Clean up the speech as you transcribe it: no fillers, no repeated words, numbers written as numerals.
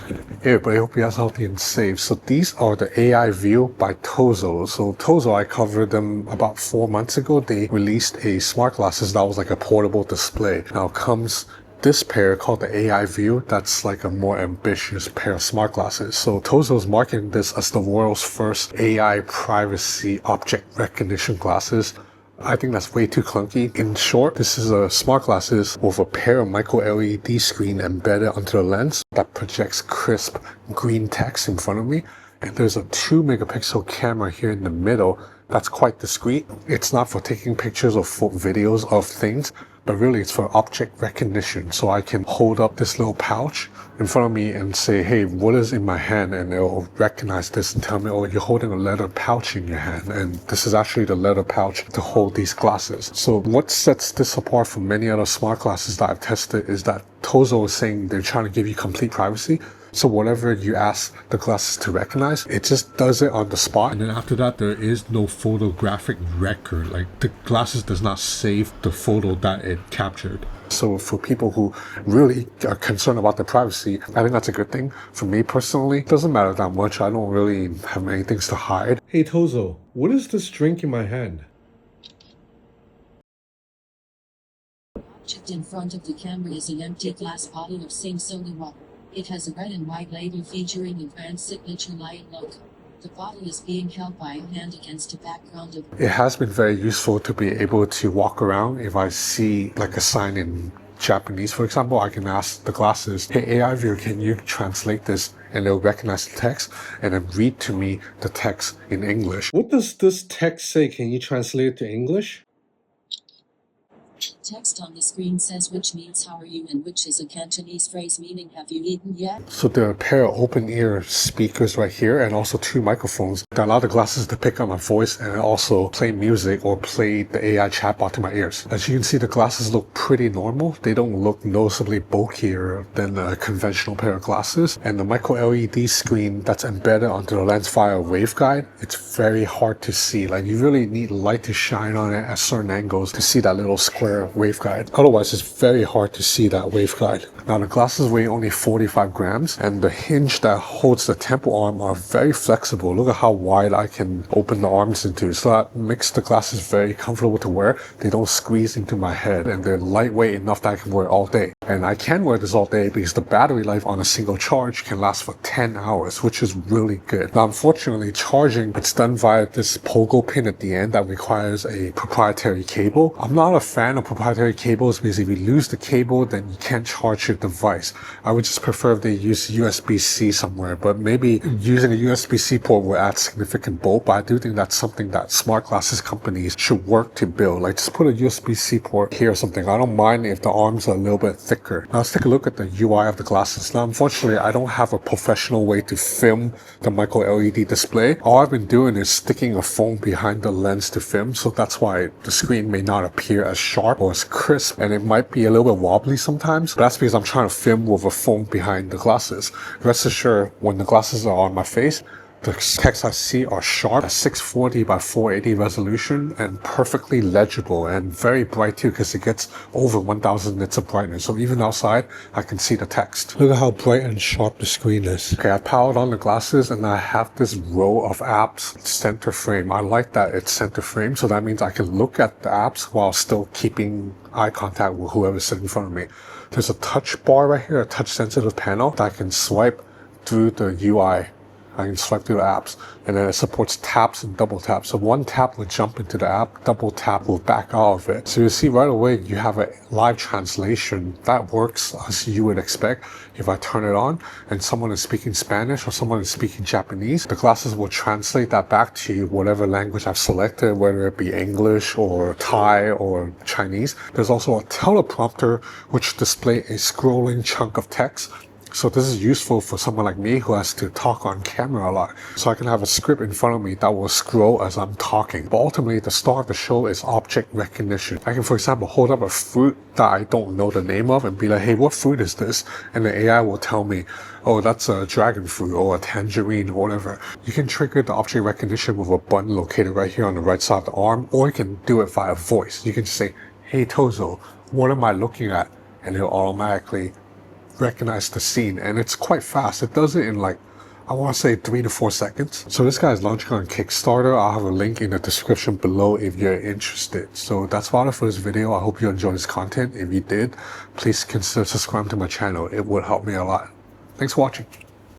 Hey everybody, hope you guys are healthy and safe. So these are the AIVU by Tozo. So Tozo, I covered them about 4 months ago. They released a smart glasses that was like a portable display. Now comes this pair called the AIVU. That's like a more ambitious pair of smart glasses. So Tozo is marketing this as the world's first AI privacy object recognition glasses. I think that's way too clunky. In short, this is a smart glasses with a pair of micro-LED screen embedded onto the lens that projects crisp green text in front of me. And there's a 2 megapixel camera here in the middle that's quite discreet. It's not for taking pictures or videos of things, but really it's for object recognition. So I can hold up this little pouch in front of me and say, hey, what is in my hand? And it'll recognize this and tell me, oh, you're holding a leather pouch in your hand. And this is actually the leather pouch to hold these glasses. So what sets this apart from many other smart glasses that I've tested is that Tozo is saying they're trying to give you complete privacy. So whatever you ask the glasses to recognize, it just does it on the spot. And then after that, there is no photographic record. Like the glasses does not save the photo that it captured. So for people who really are concerned about their privacy, I think that's a good thing. For me personally, it doesn't matter that much. I don't really have many things to hide. Hey Tozo, what is this drink in my hand? Object in front of the camera is an empty glass bottle of same soda water. It has a red and white label featuring a brand signature light look. The bottle is being held by a hand against a background of... It has been very useful to be able to walk around. If I see like a sign in Japanese, for example, I can ask the glasses, hey AIVU, can you translate this? And they'll recognize the text and then read to me the text in English. What does this text say? Can you translate it to English? Text on the screen says which means how are you and which is a Cantonese phrase meaning have you eaten yet? So there are a pair of open ear speakers right here and also 2 microphones that allow the glasses to pick up my voice and also play music or play the AI chatbot to my ears. As you can see, the glasses look pretty normal. They don't look noticeably bulkier than a conventional pair of glasses. And the micro-LED screen that's embedded onto the lens via waveguide, it's very hard to see. Like you really need light to shine on it at certain angles to see that little square waveguide. Otherwise, it's very hard to see that waveguide. Now, the glasses weigh only 45 grams, and the hinge that holds the temple arm are very flexible. Look at how wide I can open the arms into. So that makes the glasses very comfortable to wear. They don't squeeze into my head, and they're lightweight enough that I can wear all day. And I can wear this all day because the battery life on a single charge can last for 10 hours, which is really good. Now, unfortunately, charging, it's done via this pogo pin at the end that requires a proprietary cable. I'm not a fan of proprietary cables because if you lose the cable, then you can't charge your device. I would just prefer if they use USB-C somewhere, but maybe using a USB-C port will add significant bulk, but I do think that's something that smart glasses companies should work to build. Like just put a USB-C port here or something. I don't mind if the arms are a little bit thicker. Now let's take a look at the UI of the glasses. Now unfortunately, I don't have a professional way to film the micro-LED display. All I've been doing is sticking a phone behind the lens to film, so that's why the screen may not appear as sharp or as crisp, and it might be a little bit wobbly sometimes, but that's because I'm trying to film with a phone behind the glasses. Rest assured, when the glasses are on my face, the text I see are sharp at 640 by 480 resolution and perfectly legible and very bright too because it gets over 1000 nits of brightness. So even outside, I can see the text. Look at how bright and sharp the screen is. Okay, I powered on the glasses and I have this row of apps center frame. I like that it's center frame, so that means I can look at the apps while still keeping eye contact with whoever's sitting in front of me. There's a touch bar right here, a touch sensitive panel that I can swipe through the UI. I can swipe through the apps, and then it supports taps and double taps. So one tap will jump into the app, double tap will back out of it. So you see right away you have a live translation that works as you would expect. If I turn it on and someone is speaking Spanish or someone is speaking Japanese, the glasses will translate that back to you, whatever language I've selected, whether it be English or Thai or Chinese. There's also a teleprompter which displays a scrolling chunk of text. So this is useful for someone like me who has to talk on camera a lot. So I can have a script in front of me that will scroll as I'm talking. But ultimately, the star of the show is object recognition. I can, for example, hold up a fruit that I don't know the name of and be like, hey, what fruit is this? And the AI will tell me, oh, that's a dragon fruit or a tangerine or whatever. You can trigger the object recognition with a button located right here on the right side of the arm, or you can do it via voice. You can just say, hey, Tozo, what am I looking at? And it'll automatically recognize the scene, and it's quite fast. It does it in like, I want to say 3 to 4 seconds. So this guy is launching on Kickstarter. I'll have a link in the description below if you're interested. So that's about it for this video. I hope you enjoyed this content. If you did, please consider subscribing to my channel. It would help me a lot. Thanks for watching.